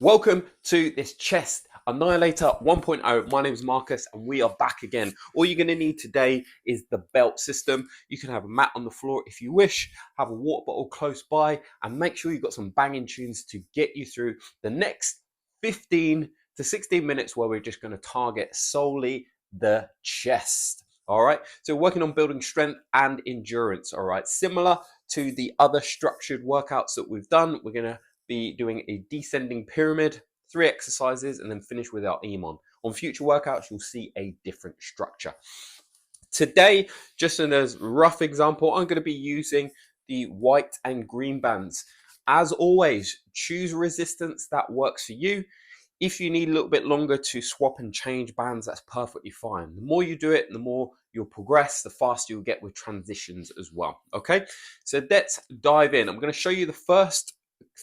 Welcome to this chest Annihilator 1.0. My name is Marcus and we are back again. All you're going to need today is the belt system. You can have a mat on the floor if you wish, have a water bottle close by, and make sure you've got some banging tunes to get you through the next 15 to 16 minutes where we're just going to target solely the chest. All right, so working on building strength and endurance. All right, similar to the other structured workouts that we've done, we're going to be doing a descending pyramid, 3 exercises, and then finish with our EMON. On future workouts, you'll see a different structure. Today, just in a rough example, I'm going to be using the white and green bands. As always, choose resistance that works for you. If you need a little bit longer to swap and change bands, that's perfectly fine. The more you do it, the more you'll progress, the faster you'll get with transitions as well. Okay, so let's dive in. I'm going to show you the first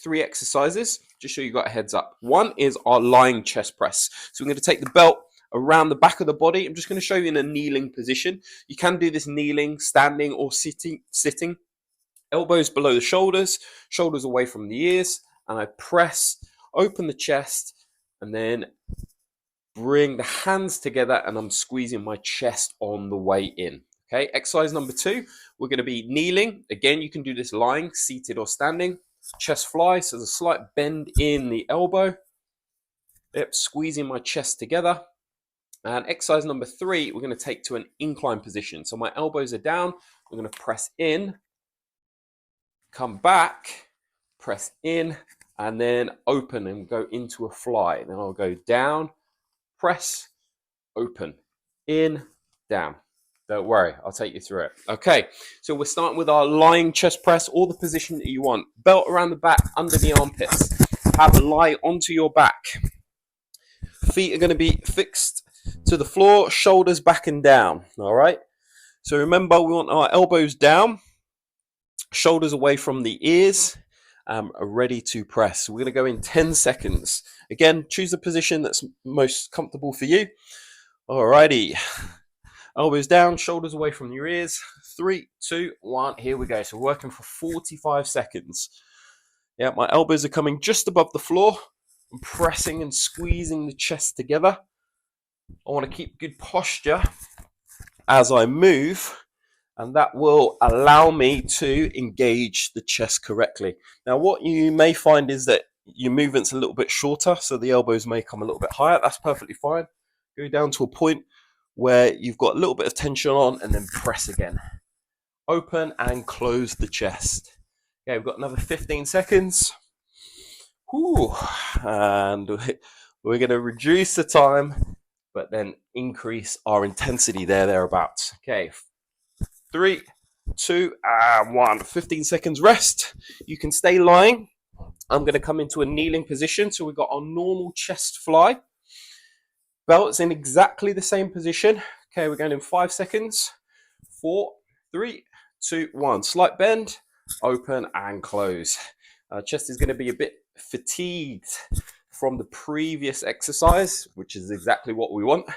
3 exercises, just so you got a heads up. One is our lying chest press. So we're going to take the belt around the back of the body. I'm just going to show you in a kneeling position. You can do this kneeling, standing, or sitting. Elbows below the shoulders, shoulders away from the ears, and I press, open the chest, and then bring the hands together, and I'm squeezing my chest on the way in. Okay, exercise number 2, we're going to be kneeling. Again, you can do this lying, seated, or standing. Chest fly, so there's a slight bend in the elbow. Yep, squeezing my chest together. And exercise number 3, we're going to take to an incline position. So my elbows are down. We're going to press in, come back, press in, and then open and go into a fly. Then I'll go down, press, open, in, down. Don't worry, I'll take you through it. Okay, so we're starting with our lying chest press, all the position that you want. Belt around the back, under the armpits. Have a lie onto your back. Feet are going to be fixed to the floor, shoulders back and down. All right, so remember, we want our elbows down, shoulders away from the ears, ready to press. We're going to go in 10 seconds. Again, choose the position that's most comfortable for you. Alrighty. Elbows down, shoulders away from your ears. 3, 2, 1. Here we go. So we're working for 45 seconds. Yeah, my elbows are coming just above the floor. I'm pressing and squeezing the chest together. I want to keep good posture as I move, and that will allow me to engage the chest correctly. Now, what you may find is that your movement's a little bit shorter, so the elbows may come a little bit higher. That's perfectly fine. Go down to a point where you've got a little bit of tension on, and then press again. Open and close the chest. Okay, we've got another 15 seconds. Whew. And we're going to reduce the time, but then increase our intensity thereabouts. Okay, 3, 2, and 1. 15 seconds rest. You can stay lying. I'm going to come into a kneeling position. So we've got our normal chest fly. Belt's in exactly the same position. Okay, we're going in 5 seconds. 4, 3, 2, 1. Slight bend, open and close. Chest is going to be a bit fatigued from the previous exercise, which is exactly what we want.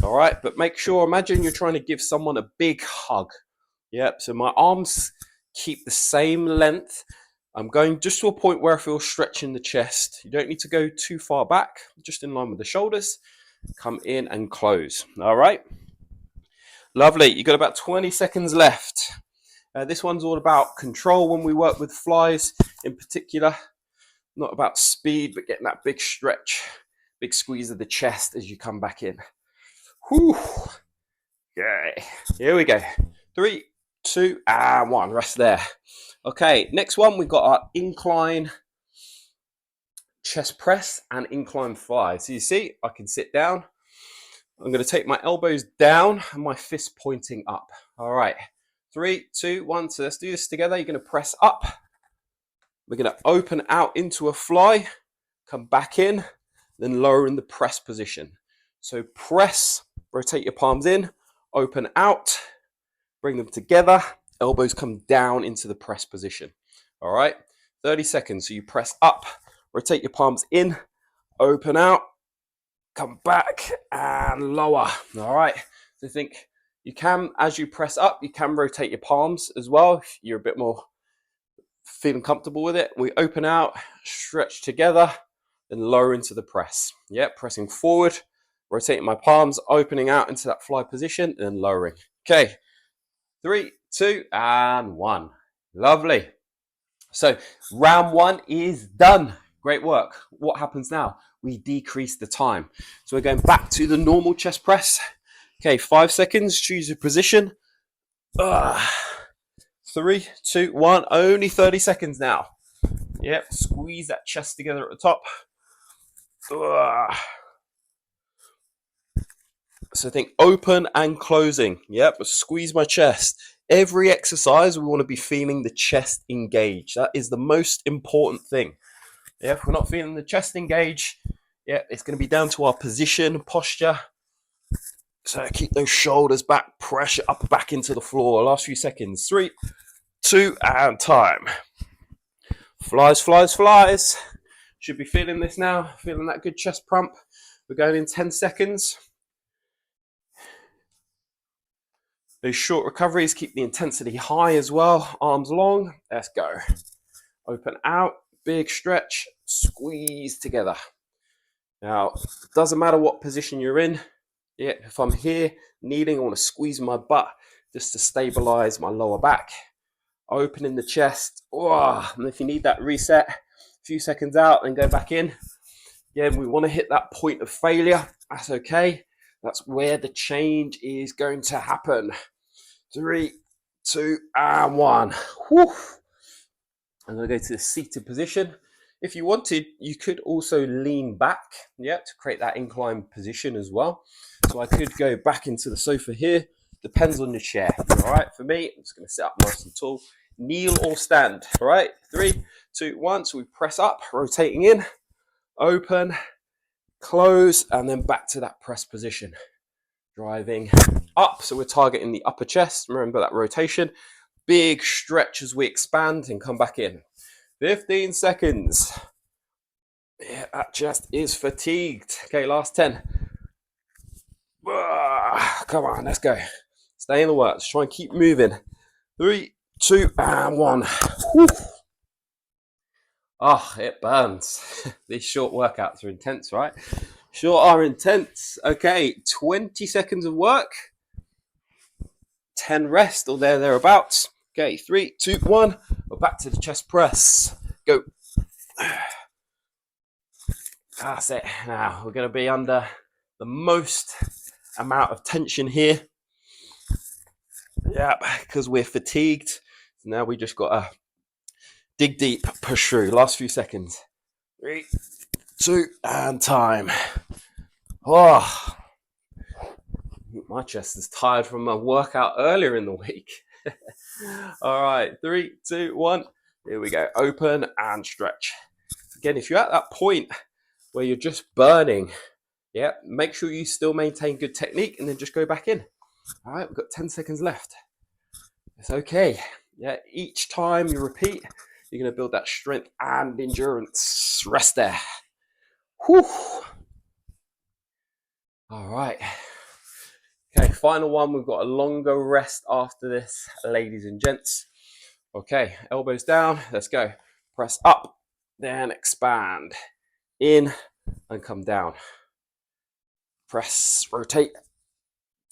All right, but make sure, imagine you're trying to give someone a big hug. Yep, so my arms keep the same length. I'm going just to a point where I feel stretching the chest. You don't need to go too far back, just in line with the shoulders. Come in and close. All right, lovely. You've got about 20 seconds left. This one's all about control when we work with flies in particular. Not about speed, but getting that big stretch, big squeeze of the chest as you come back in. Whew. Okay, here we go. 3, 2, and 1. Rest there. Okay, next one, we've got our incline chest press and incline fly. So you see, I can sit down. I'm going to take my elbows down and my fist pointing up. All right, 3, 2, 1. So let's do this together. You're going to press up. We're going to open out into a fly, come back in, then lower in the press position. So press, rotate your palms in, open out, bring them together, elbows come down into the press position. All right, 30 seconds. So you press up, rotate your palms in, open out, come back and lower. All right, so think you can, as you press up, you can rotate your palms as well if you're a bit more feeling comfortable with it. We open out, stretch together, then lower into the press. Yeah, pressing forward, rotating my palms, opening out into that fly position, and then lowering. Okay, 3, 2, and 1. Lovely. So round 1 is done. Great work. What happens now? We decrease the time. So we're going back to the normal chest press. Okay, 5 seconds. Choose your position. 3, 2, 1. Only 30 seconds now. Yep, squeeze that chest together at the top. So think open and closing. Yep, squeeze my chest. Every exercise, we want to be feeling the chest engage. That is the most important thing. Yeah, if we're not feeling the chest engage, yeah, it's going to be down to our position, posture. So keep those shoulders back, pressure up, back into the floor. Last few seconds. 3, 2, and time. Flies, flies, flies. Should be feeling this now. Feeling that good chest pump. We're going in 10 seconds. Those short recoveries keep the intensity high as well. Arms long. Let's go. Open out. Big stretch. Squeeze together. Now, it doesn't matter what position you're in. Yeah, if I'm here kneeling, I want to squeeze my butt just to stabilize my lower back. Opening the chest. And if you need that reset, a few seconds out and go back in. Yeah, we want to hit that point of failure. That's okay. That's where the change is going to happen. 3, 2, and 1. Whew. I'm going to go to the seated position. If you wanted, you could also lean back, yeah, to create that inclined position as well. So I could go back into the sofa here. Depends on the chair. All right, for me, I'm just going to sit up nice and tall. Kneel or stand. All right, 3, 2, 1. So we press up, rotating in, open, close, and then back to that press position. Driving up, so we're targeting the upper chest. Remember that rotation. Big stretch as we expand and come back in. 15 seconds. Yeah, that chest is fatigued. Okay, last 10. Come on, let's go. Stay in the works. Try and keep moving. 3, 2, and 1. Whew. It burns. These short workouts are intense, right? Sure are intense. Okay, 20 seconds of work. 10 rest or thereabouts. Okay, 3, 2, 1. We're back to the chest press. Go. That's it. Now we're going to be under the most amount of tension here. Yeah, because we're fatigued. So now we just got to dig deep, push through. Last few seconds. 3, 2, and time. My chest is tired from my workout earlier in the week. All right, 3, 2, 1. Here we go. Open and stretch. Again, if you're at that point where you're just burning, yeah, make sure you still maintain good technique and then just go back in. All right, we've got 10 seconds left. It's okay. Yeah, each time you repeat, you're going to build that strength and endurance. Rest there. Whew. All right. Okay, final one. We've got a longer rest after this, ladies and gents. Okay, elbows down. Let's go. Press up, then expand. In and come down. Press, rotate.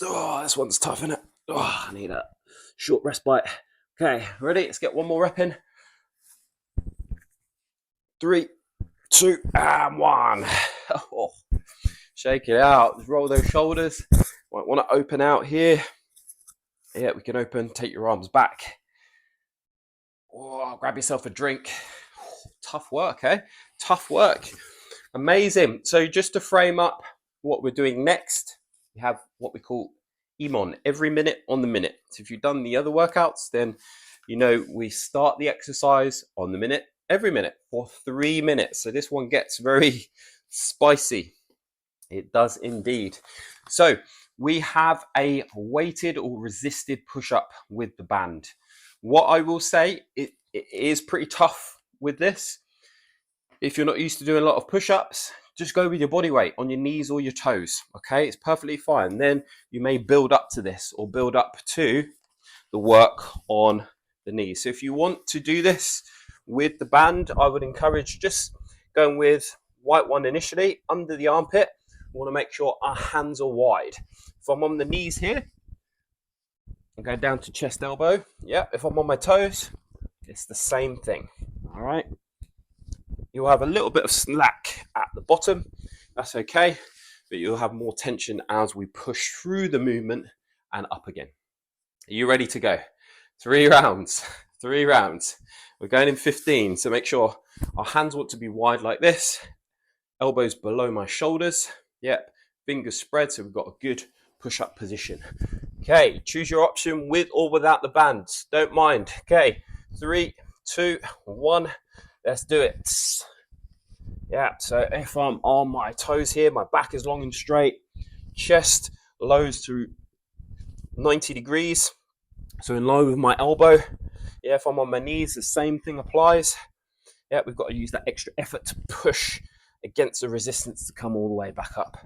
This one's tough, isn't it? I need a short rest bite. Okay, ready? Let's get one more rep in. 3, 2, and 1. Shake it out. Roll those shoulders. Might want to open out here. Yeah, we can open. Take your arms back. Grab yourself a drink. Tough work, eh? Tough work. Amazing. So just to frame up what we're doing next, we have what we call EMON, every minute on the minute. So if you've done the other workouts, then you know we start the exercise on the minute, every minute for 3 minutes. So this one gets very spicy. It does indeed. So we have a weighted or resisted push-up with the band. What I will say, it is pretty tough with this. If you're not used to doing a lot of push-ups, just go with your body weight on your knees or your toes, okay? It's perfectly fine. Then you may build up to this or build up to the work on the knees. So if you want to do this with the band, I would encourage just going with white one initially, under the armpit. We want to make sure our hands are wide. If I'm on the knees here, I go down to chest elbow. Yeah, if I'm on my toes, it's the same thing. All right. You'll have a little bit of slack at the bottom. That's okay, but you'll have more tension as we push through the movement and up again. Are you ready to go? 3 rounds. 3 rounds. We're going in 15, so make sure our hands want to be wide like this. Elbows below my shoulders. Yep. Fingers spread, so we've got a good push-up position. Okay, choose your option with or without the bands. Don't mind. Okay, 3, 2, 1. Let's do it. Yeah, so if I'm on my toes here, my back is long and straight. Chest lowers to 90 degrees. So in line with my elbow. Yeah, if I'm on my knees, the same thing applies. Yeah, we've got to use that extra effort to push against the resistance to come all the way back up.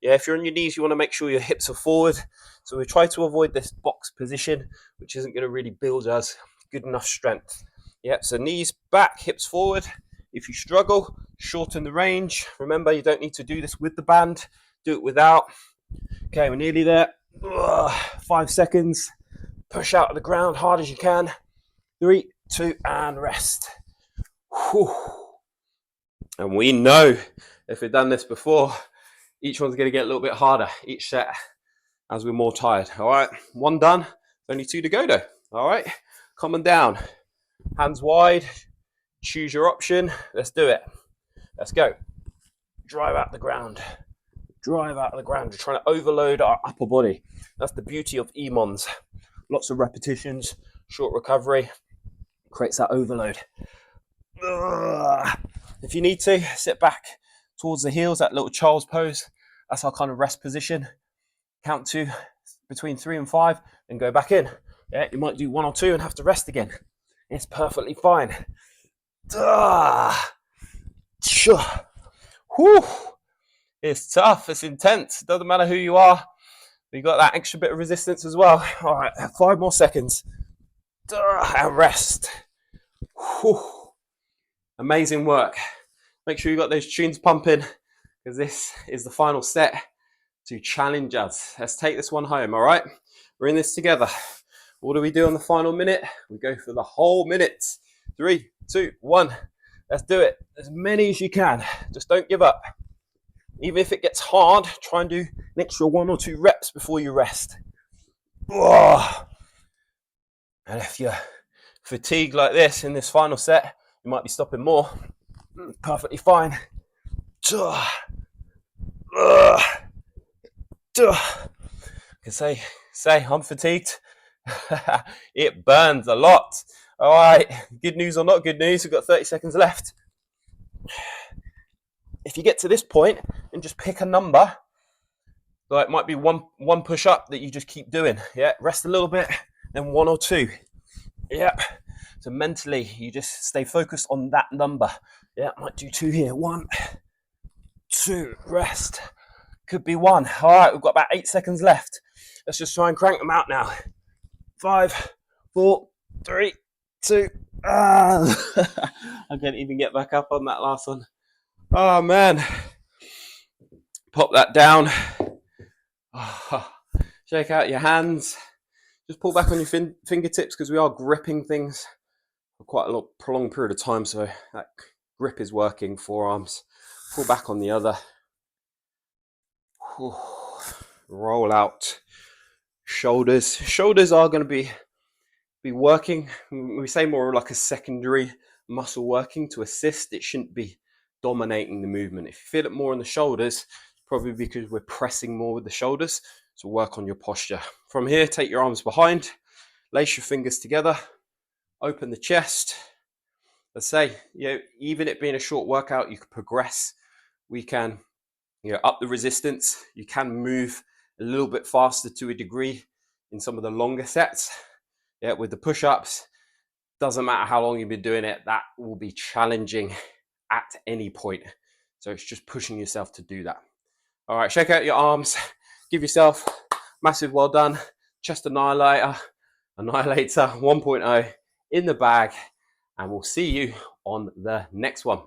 Yeah, if you're on your knees, you want to make sure your hips are forward. So we try to avoid this box position, which isn't going to really build us good enough strength. Yeah, so knees back, hips forward. If you struggle, shorten the range. Remember, you don't need to do this with the band. Do it without. Okay, we're nearly there. 5 seconds. Push out of the ground hard as you can. 3, 2, and rest. Whew. And we know, if we've done this before, each one's going to get a little bit harder each set as we're more tired. All right, 1 done. Only 2 to go though. All right, calm and down. Hands wide. Choose your option. Let's do it. Let's go. Drive out the ground. Drive out of the ground. We're trying to overload our upper body. That's the beauty of EMOMs. Lots of repetitions, short recovery, creates that overload. If you need to, sit back towards the heels, that little child's pose. That's our kind of rest position. Count to between 3 and 5, then go back in. Yeah, you might do 1 or 2 and have to rest again. It's perfectly fine. Whew. It's tough, it's intense. It doesn't matter who you are. You got that extra bit of resistance as well. All right, 5 more seconds. And rest. Whew. Amazing work. Make sure you got those tunes pumping, because this is the final set to challenge us. Let's take this one home, all right? We're in this together. What do we do on the final minute? We go for the whole minute. 3, 2, 1. Let's do it. As many as you can. Just don't give up. Even if it gets hard, try and do an extra 1 or 2 reps before you rest. Oh. And if you're fatigued like this in this final set, you might be stopping more. Perfectly fine. You can say, I'm fatigued. It burns a lot. All right, good news or not good news, we've got 30 seconds left. If you get to this point and just pick a number, so it might be one push up that you just keep doing. Yeah, rest a little bit, then 1 or 2. Yep. So mentally, you just stay focused on that number. Yeah, might do 2 here. 1, 2, rest. Could be 1. All right, we've got about 8 seconds left. Let's just try and crank them out now. 5, 4, 3, 2. I can't even get back up on that last one. Oh man. Pop that down. Shake out your hands. Just pull back on your fingertips, because we are gripping things for quite a prolonged period of time. So that grip is working. Forearms. Pull back on the other. Roll out. Shoulders. Shoulders are going to be working. We say more like a secondary muscle working to assist. It shouldn't be dominating the movement. If you feel it more in the shoulders, probably because we're pressing more with the shoulders. So work on your posture. From here, take your arms behind, lace your fingers together, open the chest. Let's say, even it being a short workout, you can progress. We can, up the resistance. You can move a little bit faster to a degree in some of the longer sets. Yeah, with the push-ups, doesn't matter how long you've been doing it, that will be challenging at any point. So it's just pushing yourself to do that. All right, shake out your arms. Give yourself massive well done. Chest Annihilator 1.0 in the bag. And we'll see you on the next one.